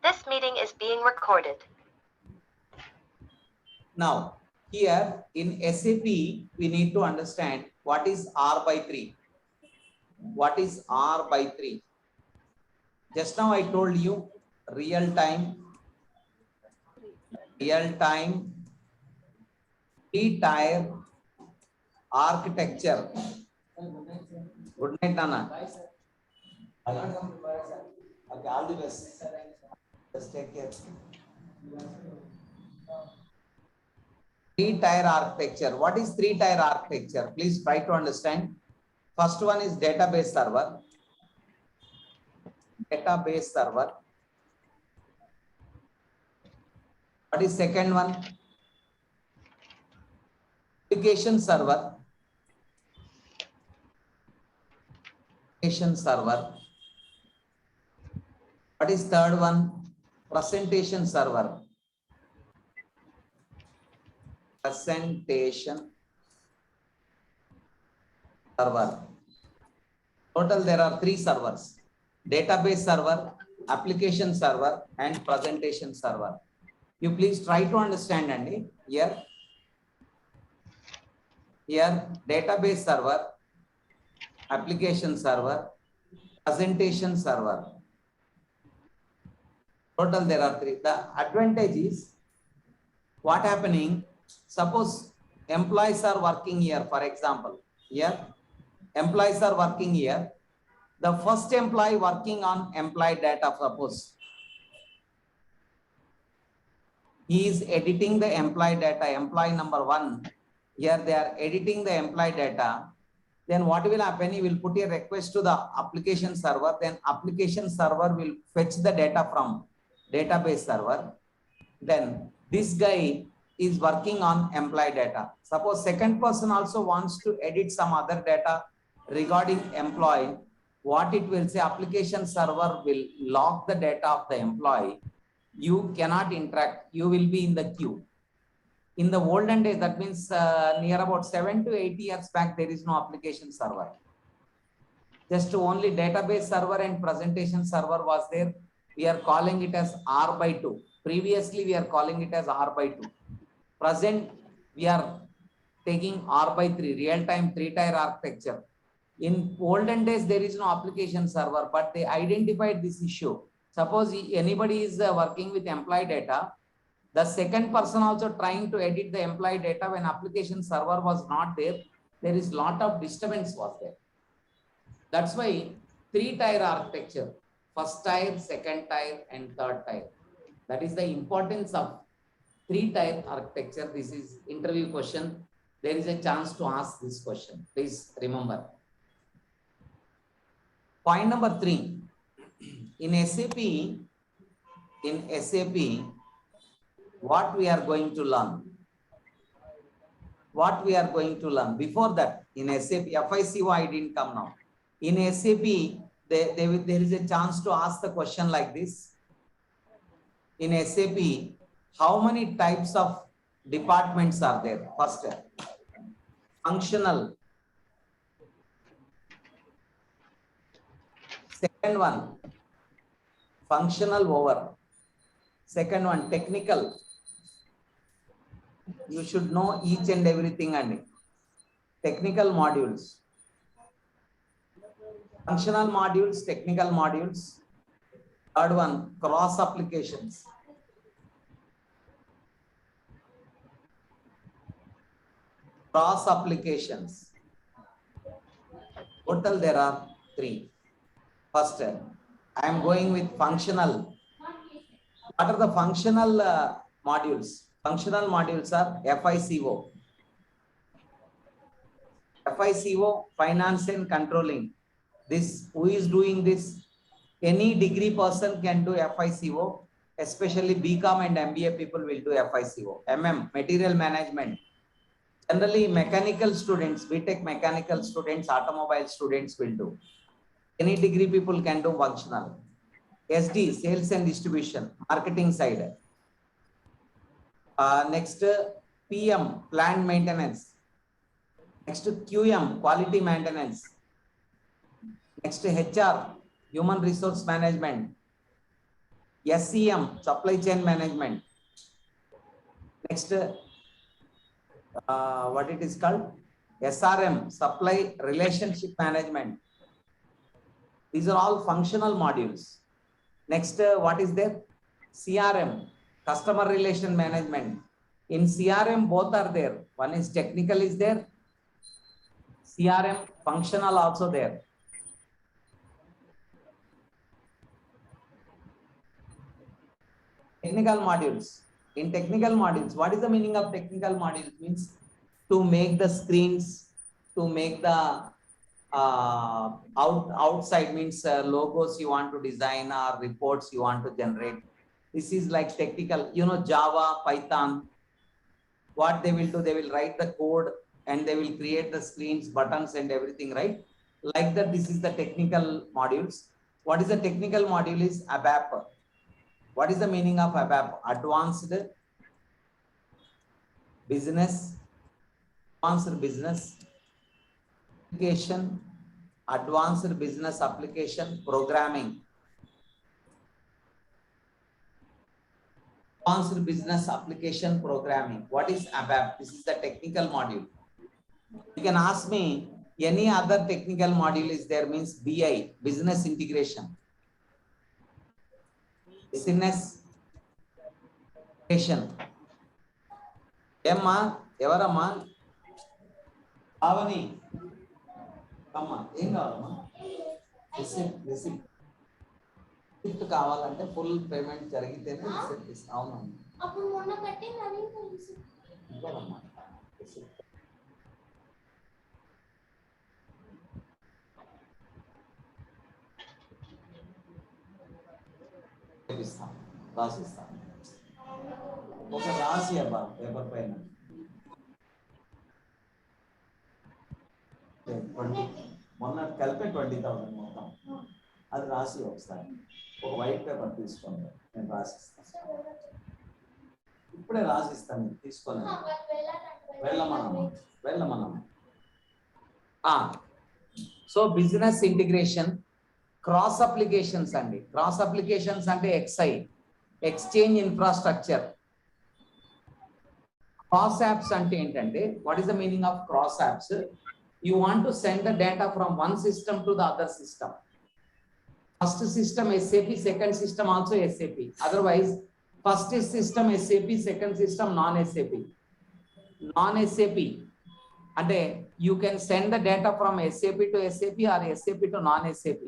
This meeting is being recorded. Now, here in SAP, we need to understand what is R by 3. What is R by 3? Just now I told you real-time three-tier architecture. Good night, Nana. Okay, all the best. Just take care. Three-tier architecture. What is three-tier architecture? Please try to understand. First one is database server. Database server. What is second one? Application server. Application server. What is third one? Presentation server. Presentation server. Total there are 3 servers: database server, application server, and presentation server. You please try to understand, Andy. Here database server, application server, presentation server. Total there are 3. The advantage is what happening. Suppose employees are working here, for example. Here employees are working here. The first employee working on employee data, suppose he is editing the employee data, employee number 1. Here they are editing the employee data. Then what will happen? He will put a request to the application server. Then application server will fetch the data from database server. Then this guy is working on employee data. Suppose second person also wants to edit some other data regarding employee. What it will say, application server will lock the data of the employee. You cannot interact. You will be in the queue. In the olden days, that means near about 7 to 8 years back, there is no application server. Just only database server and presentation server was there. We are calling it as R by 2. Previously, we are calling it as R by 2. Present, we are taking R by 3, real-time three-tier architecture. In olden days, there is no application server, but they identified this issue. Suppose anybody is working with employee data, the second person also trying to edit the employee data. When application server was not there, there is lot of disturbance was there. That's why three-tier architecture, first tier, second tier, and third tier. That is the importance of three-tier architecture. This is interview question. There is a chance to ask this question. Please remember. Point number 3. In SAP, what we are going to learn? What we are going to learn? Before that, in SAP, FICO, I didn't come now. In SAP, there is a chance to ask the question like this. In SAP, how many types of departments are there? First, functional. Second one, functional over. Second one, technical. You should know each and everything and technical modules. Functional modules, technical modules. Third one, cross applications. Cross applications. Total there are 3. First, I am going with functional. What are the functional modules? Functional modules are FICO. FICO, finance and controlling. This, who is doing this? Any degree person can do FICO, especially BCom and MBA people will do FICO. Material management. Generally, mechanical students, BTech mechanical students, automobile students will do. Any degree people can do functional. SD, sales and distribution, marketing side. Next, PM, plant maintenance. Next, QM, quality maintenance. Next, HR, human resource management. SCM, supply chain management. Next, what it is called? SRM, supply relationship management. These are all functional modules. Next, what is there? CRM, customer relation management. In CRM, both are there. One is technical is there. CRM, functional also there. Technical modules. In technical modules, what is the meaning of technical modules? Means to make the screens, to make the outside, means logos you want to design or reports you want to generate. This is like technical, you know, Java, Python. What they will do, they will write the code and they will create the screens, buttons and everything, right? Like that, this is the technical modules. What is the technical module is ABAP. What is the meaning of ABAP? Advanced business application, advanced business application programming. Advanced business application programming. What is ABAP? This is the technical module. You can ask me any other technical module is there, means BI, business integration. Business integration. Emma, Everama, Avani, Amma, Enga, receipt కావాలంటే full payment జరిగితేనే receipt ఇస్తాం. అవును అప్పుడు మొన్న కట్టిందని ఇవ్వాలమ్మా. ఇస్తాం, రాసిస్తాం. ఒక రాసి అబ్బా పేపర్ పైన మొన్న కలిపే 20,000 మొత్తం అది రాసి ఒకసారి ఒక వైట్ పేపర్ తీసుకోండి, నేను రాసిస్తాను. ఇప్పుడే రాసిస్తాను, తీసుకోండి. వెళ్ళమనం. So business integration, cross applications అండి. క్రాస్ అప్లికేషన్స్ అంటే XI, exchange infrastructure. Cross apps అంటే ఏంటంటే, what is the meaning of cross apps? You want to send the data from one system to the other system. First system SAP, second system also SAP. Otherwise, first system SAP, second system non-SAP. Non-SAP. And you can send the data from SAP to SAP or SAP to non-SAP.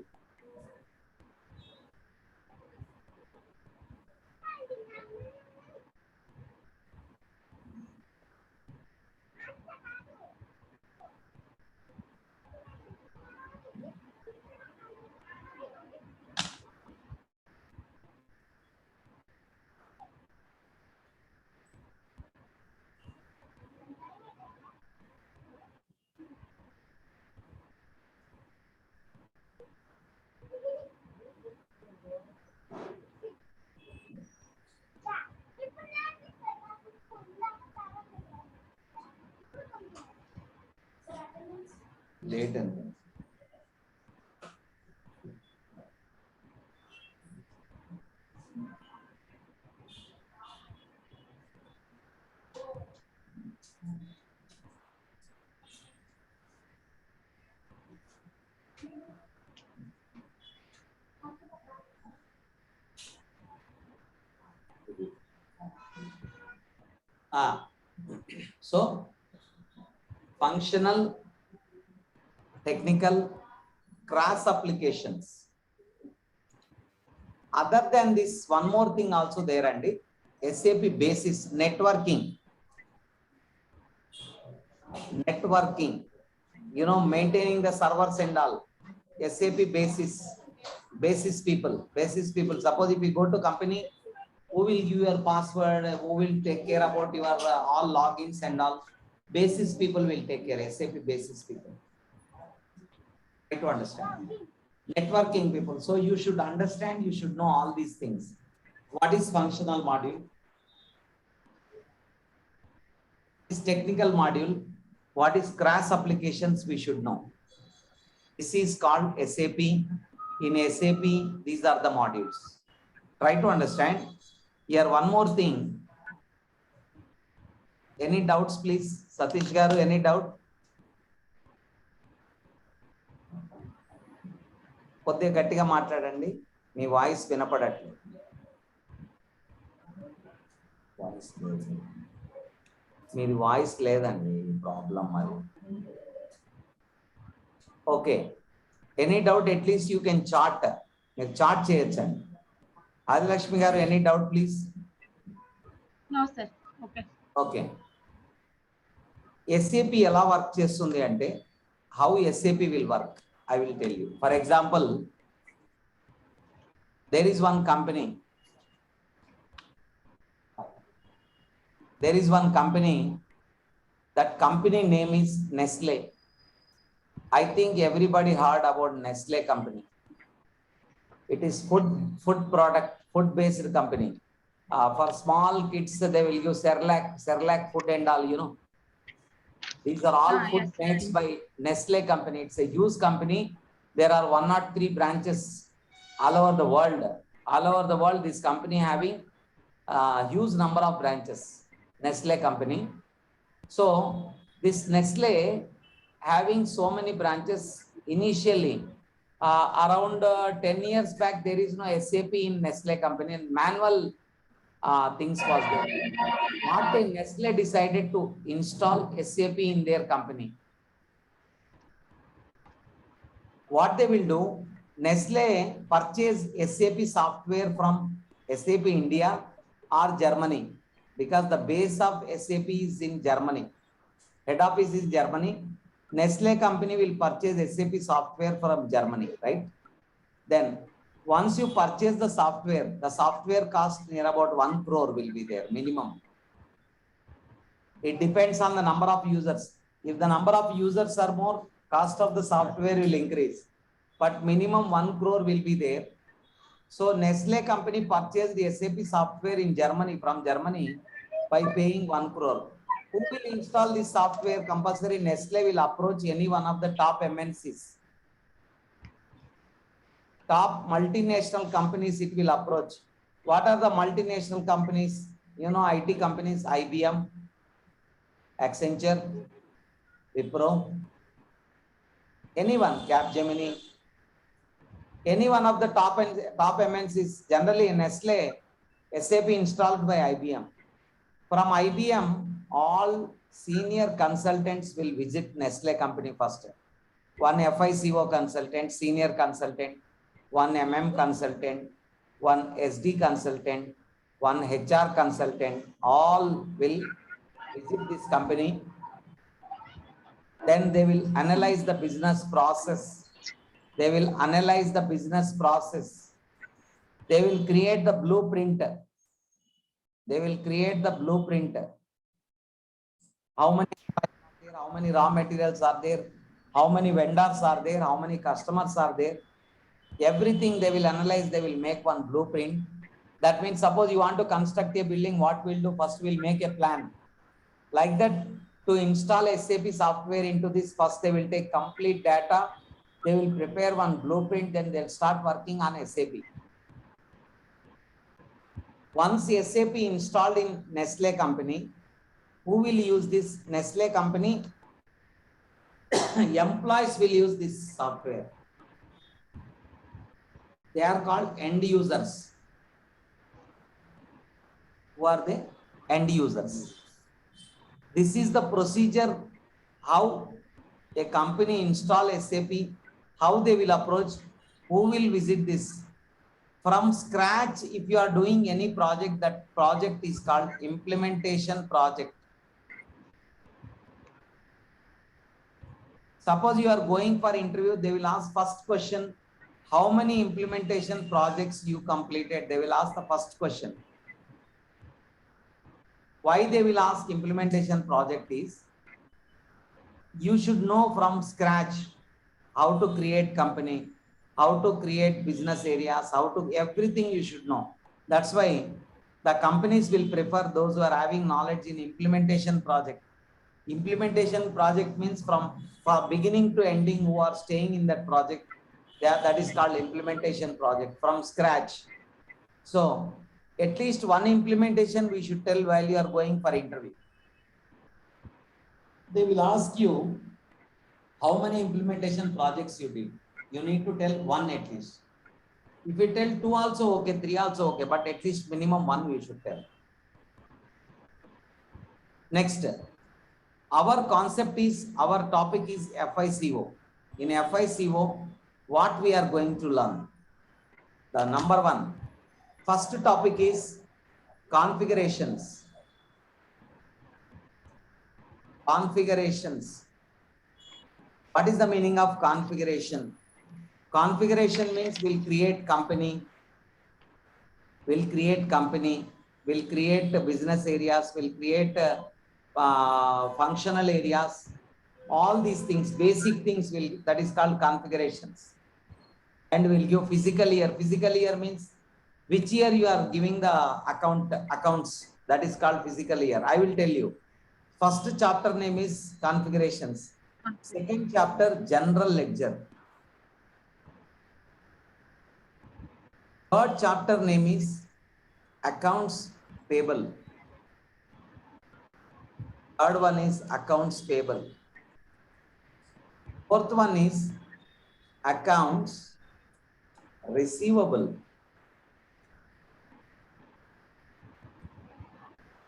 Late and so functional, technical, cross applications. Other than this, one more thing also there, and SAP basis networking, you know, maintaining the servers and all. SAP basis people. Suppose if you go to company, who will give your password, who will take care about your all logins and all? Basis people will take care. SAP basis people. Try to understand. Networking people. So you should understand, you should know all these things. What is functional module? This technical module. What is cross applications? We should know. This is called SAP. In SAP, these are the modules. Try to understand. Here, one more thing. Any doubts, please? Satish Garu, any doubt? కొద్దిగా గట్టిగా మాట్లాడండి, మీ voice వినపడట్లేదు. మీది voice లేదండి, problem అది. Okay, any doubt? At least you can chart, మీరు chart చేయొచ్చండి. ఆదిలక్ష్మి గారు, any doubt please? No sir. Okay okay, SAP ఎలా వర్క్ చేస్తుంది అంటే, how SAP will work I will tell you. For example, there is one company. There is one company. That company name is Nestle. I think everybody heard about Nestle company. It is food product, food based company. For small kids, they will use Cerelac food and all, you know. These are all food made by Nestle company. It's a huge company. There are 103 branches all over the world. All over the world, this company having huge number of branches. Nestle company. So this Nestle having so many branches initially, around 10 years back, there is no SAP in Nestle company, and manual things was there. What they Nestle decided to install SAP in their company. What they will do, Nestle purchase SAP software from SAP India or Germany, because the base of SAP is in Germany. Head office is Germany. Nestle company will purchase SAP software from Germany, right? Then once you purchase the software cost near about 1 crore will be there minimum. It depends on the number of users. If the number of users are more, cost of the software will increase, but minimum 1 crore will be there. So Nestle company purchased the SAP software in Germany, from Germany, by paying 1 crore. Who will install this software? Compulsory Nestle will approach any one of the top MNCs. Top multinational companies it will approach. What are the multinational companies? You know, IT companies, IBM, Accenture, Wipro, anyone, Capgemini, any one of the top MNCs. Generally Nestle, SAP installed by IBM. From IBM, all senior consultants will visit Nestle company first. One FICO consultant, senior consultant, one MM consultant, one SD consultant, one HR consultant, all will visit this company. Then they will analyze the business process. They will analyze the business process. They will create the blueprint. They will create the blueprint. How many raw materials are there? How many vendors are there? How many customers are there? Everything they will analyze. They will make one blueprint. That means, suppose you want to construct a building, what we'll do? First, we'll make a plan. Like that, to install SAP software into this, first they will take complete data. They will prepare one blueprint. Then they'll start working on SAP. Once SAP installed in Nestle company, who will use this? Nestle company employees will use this software. They are called end users. Who are they? End users. This is the procedure how a company install SAP, how they will approach, who will visit this. From scratch, if you are doing any project, that project is called implementation project. Suppose you are going for interview, they will ask first question, how many implementation projects you completed? They will ask the first question. Why they will ask implementation project is, you should know from scratch how to create company, how to create business areas, how to everything you should know. That's why the companies will prefer those who are having knowledge in implementation project. Implementation project means from beginning to ending, who are staying in that project. That is called implementation project, from scratch. So at least one implementation we should tell while you are going for interview. They will ask you how many implementation projects you did. You need to tell one at least. If you tell two also okay, three also okay, but at least minimum one we should tell. Next, our concept is, our topic is FICO. In FICO, what we are going to learn? The number one, first topic is configurations. Configurations. What is the meaning of configuration? Configuration means we'll create company, we'll create business areas, we'll create functional areas. All these things, basic things that is called configurations. And we'll give physical year. Physical year means which year you are giving the accounts. That is called physical year. I will tell you. First chapter name is configurations. Second chapter, general ledger. Third chapter name is accounts payable. Third one is accounts payable. Fourth one is accounts receivable.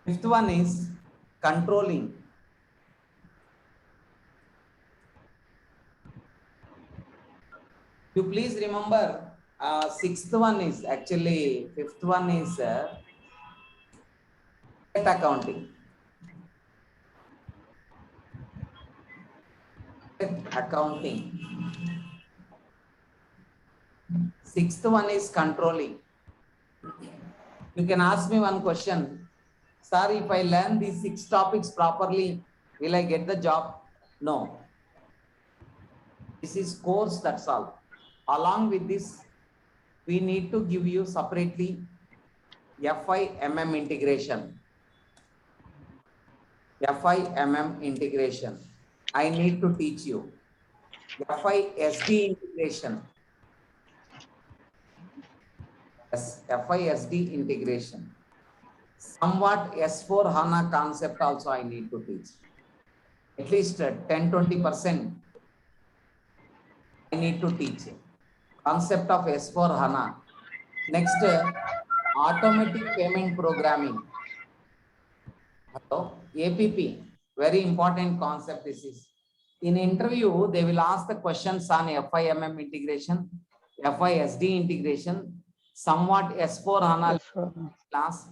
Fifth one is controlling. You please remember, sixth one is actually, fifth one is debt accounting. Debt accounting. Sixth one is controlling. You can ask me one question. Sir, if I learn these 6 topics properly, will I get the job? No. This is course, that's all. Along with this, we need to give you separately FIMM integration. FIMM integration. I need to teach you. FISD integration. Yes, FISD integration. Somewhat S4 HANA concept also I need to teach. At least 10-20% I need to teach. Concept of S4 HANA. Next, automatic payment programming. Hello, APP. Very important concept this is. In interview, they will ask the questions on FIMM integration, FISD integration, somewhat S4 HANA class,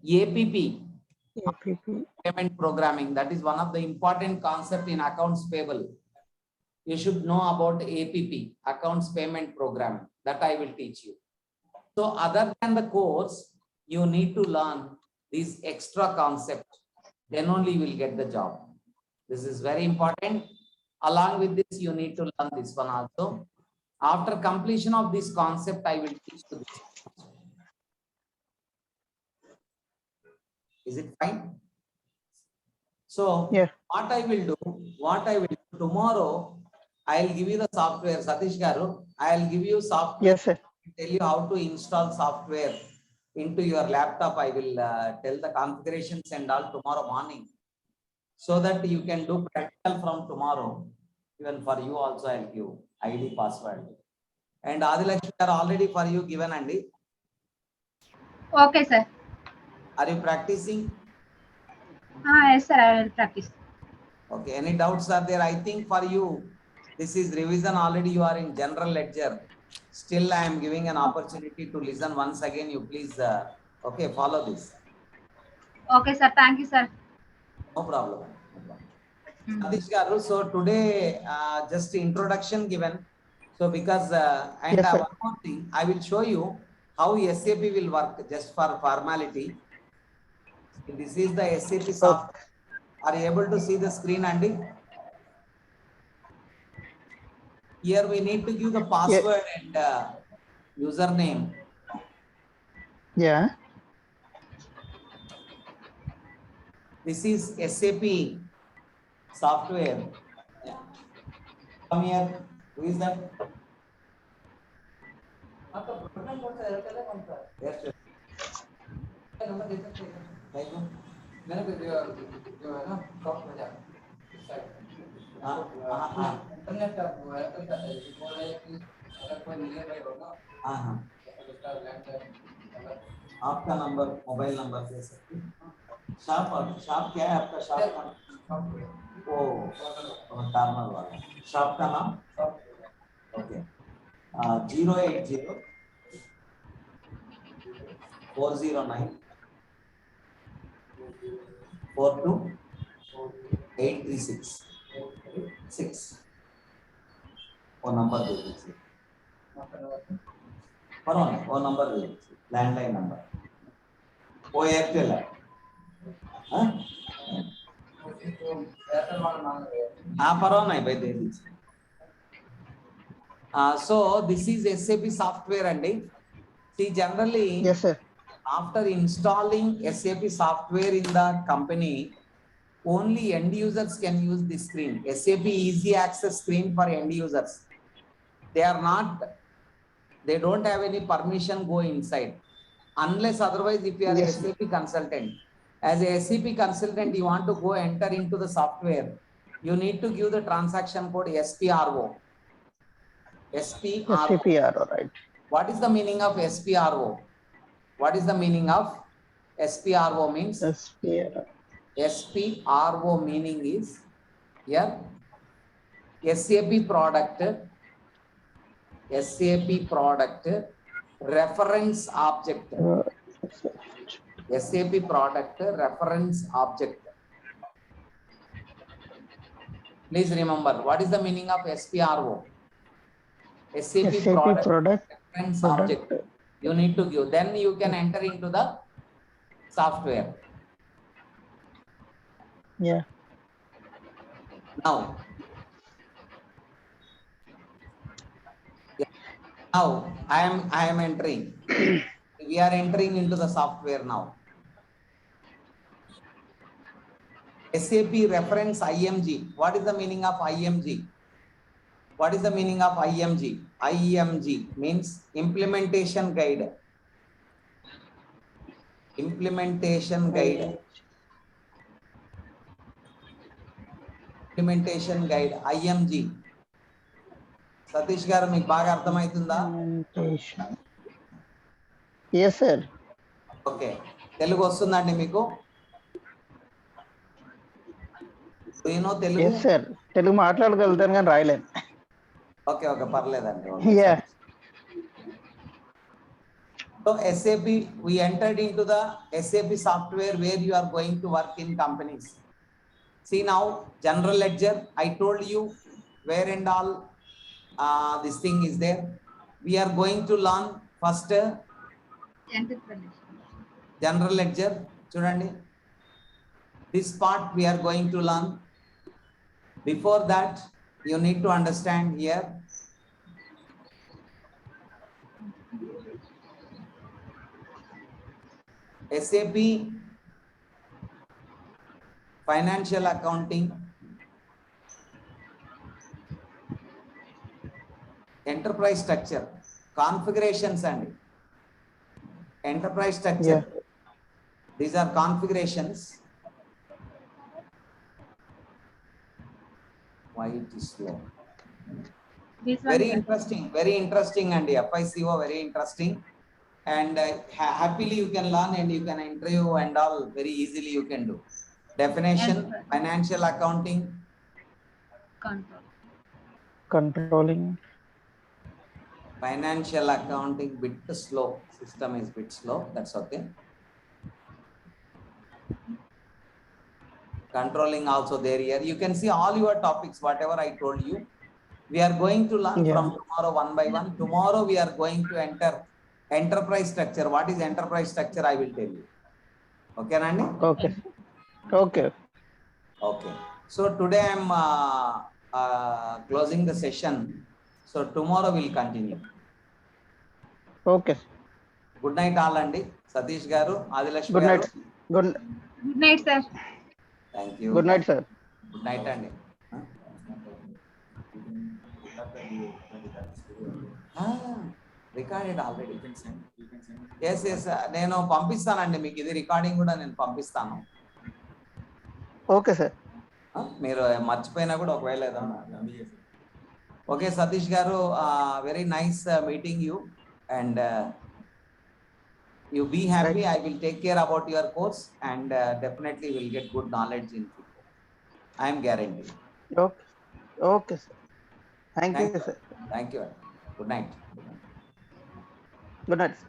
APP. Payment programming, that is one of the important concept in accounts payable. You should know about APP, accounts payment programming, that I will teach you. So other than the course, you need to learn these extra concepts, then only you will get the job. This is very important. Along with this, you need to learn this one also. After completion of this concept, I will teach you this. Is it fine? So yeah. What I will do tomorrow, I'll give you the software. Satish Garu, I'll give you software. Yes, sir. Tell you how to install software into your laptop. I will tell the configurations and all tomorrow morning, so that you can do practical from tomorrow. Even for you also, I'll give ID password. And Adilakshmi are already for you given, Andy. Okay, sir. Are you practicing? Yes, sir. I will practice. Okay. Any doubts are there? I think for you, this is revision already. You are in general ledger. Still, I am giving an opportunity to listen once again. You please, okay, follow this. Okay, sir. Thank you, sir. No problem. Satish Garu, so today, just introduction given. So because, and yes, one more thing, I will show you how SAP will work just for formality. This is the SAP software. Are you able to see the screen, Andy? Here we need to give the password and username. Yeah. This is SAP software. Yeah. Come here. Who is that? आपका number mobile number दे सकते shop क्या है आपका shop का ओ corner वाला shop का नाम okay 080 409 42836 6 वो नंबर दे दीजिए वो नंबर दे दीजिए लैंडलाइन नंबर वो एयरटेल है हाँ परवाना भाई दे दीजिए so this is SAP software and see generally Yes, sir. after installing SAP software in the company only end users can use this screen. SAP easy access screen for end users. They don't have any permission go inside unless otherwise if you are Yes, a SAP consultant. As a SAP consultant you want to go enter into the software, you need to give the transaction code SPRO. SPPR, all right. What is the meaning of SPRO? What is the meaning of SPRO means? SPR. SPRO meaning is here SAP product reference object. SAP product reference object. Please remember what is the meaning of SPRO? SAP product reference object. You need to give, then you can enter into the software. Yeah. Now I am entering. We are entering into the software now. SAP reference IMG. What is the meaning of IMG? What is the meaning of IMG? IMG means implementation guide. Implementation guide. Implementation guide IMG. Satish garu meeku baga ardhamaitunda? Yes, sir. Okay. Telugu vastundandi meeku? Do you know Telugu? Yes, sir. Telugu మాట్లాడగలుగుతాను కానీ రాయలేను. Okay, parledandi. Yeah. So SAP, we entered into the SAP software where you are going to work in companies. See now, general ledger, I told you where and all this thing is there. We are going to learn first general ledger. Chudandi. This part we are going to learn. Before that, you need to understand here. SAP financial accounting, enterprise structure, configurations and enterprise structure. Yeah. These are configurations. Why it is slow? Very interesting and FICO very interesting. And happily you can learn and you can interview and all very easily you can do. Definition, yes, financial accounting. Controlling. Financial accounting bit slow. System is bit slow. That's okay. Controlling also there here. You can see all your topics, whatever I told you. We are going to learn from tomorrow one by one. Tomorrow we are going to enter enterprise structure. What is enterprise structure? I will tell you. Okay, Nandi? Okay. Okay. Okay. So today I am closing the session. So tomorrow we'll continue. Okay. Good night, all, Andi. Satish garu, Adilakshmi Good garu. night. Good night, sir. Thank you. Good night, sir. Good night, Andi. Recorded already. Yes yes నేను పంపిస్తానండి మీకు, ఇది recording కూడా నేను పంపిస్తాను. Okay sir. మీరు మర్చిపోయినా కూడా ఒకవేళ ఏదన్నా. ఓకే సతీష్ గారు, very nice meeting you and you be happy. Right. I will take care about your course and definitely will get good knowledge in Fico. I am guaranteed. Okay okay sir. Thank you sir. Thank you. Good night. Good night.